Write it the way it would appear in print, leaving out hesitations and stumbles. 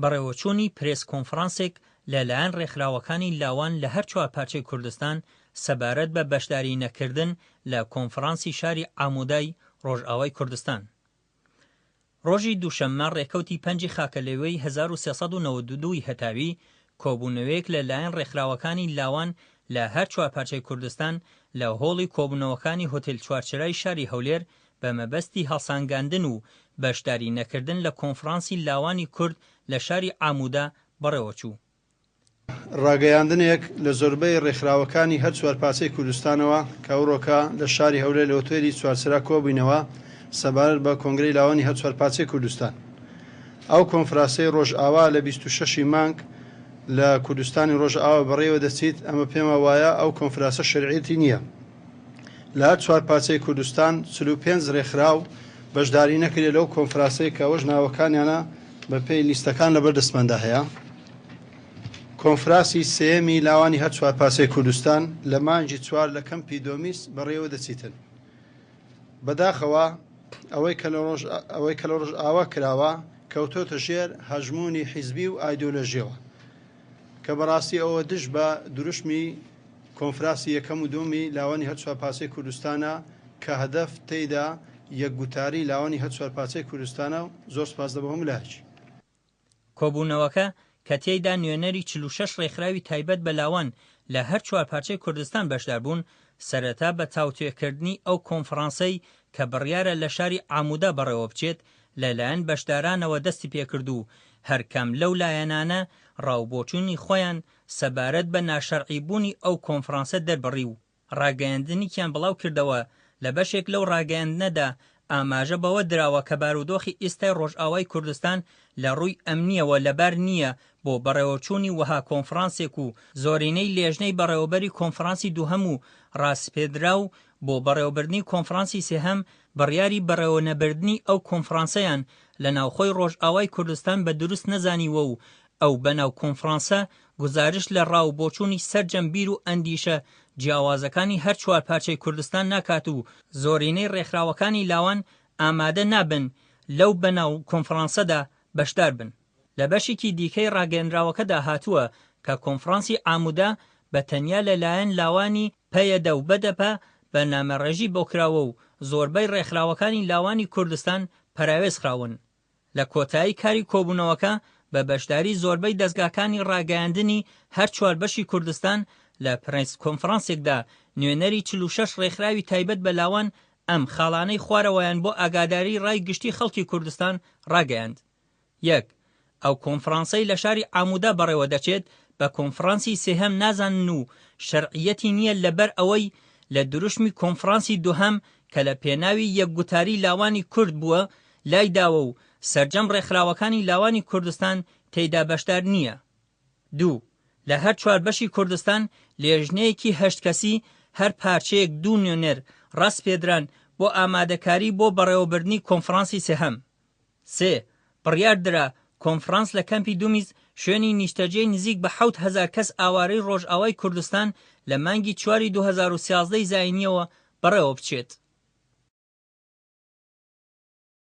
بەڕێوەچوونی پرێس کۆنفرانسێک لەلایەن ڕێکخراوەکانی لاوان لە هەر چوار پارچەی کوردستان سەبارەت بە بەشداری نەکردن لە کۆنفرانسی شاری ئامودای ڕۆژئاوای کوردستان. ڕۆژی دووشەممە ڕێکەوتی پەنجی خاکەلێوەی 1392 هەتاوی کۆبوونەوەیەک لەلایەن ڕێکخراوەکانی لاوان لە هەر چوار پارچەی کوردستان لە هۆڵی کۆبوونەوەکانی هۆتێل چوارچرای شاری هەولێر بە مەبەستی هەڵسانگاندن و بەشداری نەکردن لە کۆنفرانسی لاوانی کورد لە شاری ئامودا بەڕێوەچوو. ڕاگەیاندنێک لە زۆربەی ڕێکخراوەکانی هەر چوار پارچەی کوردستانەوە کە ئەوڕۆکە لە شاری هەولێر لە هۆتێلی چوارچرا کۆبوونەوە سەبارەت بە کۆنگرەی لاوانی هەر چوار پارچەی کوردستان. ئەو کۆنفرانسەی ڕۆژئاوا لە 26 مانگ لە کوردستانی ڕۆژئاوا بەڕێوە دەچیت. ئەمە پێمە وایە ئەو کۆنفرانسە شەرعیەتی نییە. لە هەر چوار پارچەی کوردستان 45 ڕێکخراو بەشداری نەکرێت لەو کۆنفرانسەی کە ئەوەش ناوەکانیانە بە پێی لیستەکان لەبەر دەستمەندا هەیە. کۆنفرانسی سێمی لاوانی هەر چوار پارچەی کوردستان لە مانگی 4 لە کەمپی دۆمیس بەڕێوە دەچیتن. بەداخەوە ئەوەی کە لە ڕۆژئاوا کراوە کەوتۆتە ژێر هەژمونی حیزبی و ئایدۆلۆژیەوە کە بەڕاستی ئەوە دژ بە دروشمی کۆنفرانسی یەکەم و دومی لاوانی هەر چوار پارچەی کوردستانە کە هەدەف تێیدا یەکگوتاری لاوانی هەر چوار پارچەی کوردستانە و زۆر سپاس دەبەوە ملاکی. کۆبوونەوەکە کە تێیدا نوێنەری 46 ڕێکخراوی تایبەت بە لاوان لە هەر چوار پارچەی کوردستان بەشدار بوون سەرەتا بە تاوتوێکردنی ئەو کۆنفرانسەی کە بڕیارە لە شاری ئامودا بەڕێوە بچێت لەلایەن بەشدارانەوە دەستی پێکرد و هەرکەم لەو لایەنانە ڕاوبۆچوونی خۆیان سەبارەت بە ناشەرعیبوونی ئەو کۆنفرانسە دەربڕی و ڕاگەیاندنیان بڵاو کردەوە. لە بەشێک لەو ڕاگەیاندنەدا ئاماژە بەوە دراوە کە بارودۆخی ئێستای ڕۆژئاوای کوردستان لە ڕووی ئەمنیەوە لەبار نییە بۆ بەڕێوەچوونی وەها کۆنفرانسێک و زۆرینەی لێژنەی بەڕێوەبەری کۆنفرانسی دووهەم و ڕاستپێدرا و بۆ بەڕێوەبردنی کۆنفرانسی سێهەم بڕیاری بەڕێوەنەبردنی ئەو کۆنفرانسەیان لە ناوخۆی ڕۆژئاوای کوردستان بە دروست نەزانیوە و ئەو بەناو کۆنفرانسە گزارش لە ڕاوبۆچوونی سەرجەم بیر و ئەندیشە جیاوازەکانی هەر چوار پارچەی کوردستان ناکات و زۆرینەی ڕێکخراوەکانی لاوان ئامادە نابن لەو بەناو کۆنفرانسەدا بەشدار بن. لە بەشێکی دیکەی ڕاگەیەنراوەکەدا هاتووە کە کۆنفرانسی ئامودا بە تەنیا لەلایەن لاوانی پەیەدە و بەدەپە بە نامەڕێژی بۆ کراوە و زۆربەی ڕێکخراوەکانی لاوانی کوردستان پەراوێز خراون. لە کۆتایی کاری کۆبوونەوەکە بە بەشداری زۆربەی دەستگاکانی ڕاگەیاندنی هەر چوار بەشی کوردستان لە پرێس کۆنفرانسێکدا نوێنەری 46 ڕێکخراوی تایبەت بە لاوان ئەم خاڵانەی خوارەوەیان بۆ ئاگاداری ڕای گشتی خەڵکی کوردستان ڕاگەیاند. 1. ئەو کۆنفرانسەی لە شاری ئامودا بەڕێوە دەچێت بە کۆنفرانسی سێهەم نازانن و شەرعیەتی نییە لەبەر ئەوەی لە دروشمی کۆنفرانسی دووهەم کە لە پێناوی یەکگوتاری لاوانی کورد بووە لای داوە و سەرجەم ڕێکخراوەکانی لاوانی کوردستان تێیدا بەشدار نییە. 2. لە هەر چوار بەشی کوردستان لێژنەیەکی 8 کەسی هەر پارچەیەک 2 نوێنەر ڕاست پێدران بۆ ئامادەکاری بۆ بەڕێوەبردنی کۆنفرانسی سێهەم. 3. بڕیار درا کۆنفرانس لە کەمپی دوومیز شوێنی نیشتەجێی نزیک بە 7,000 کەس ئاوارەی ڕۆژئاوای کوردستان لە مانگی 4 2013 زاینیەوە بەڕێوە بچێت.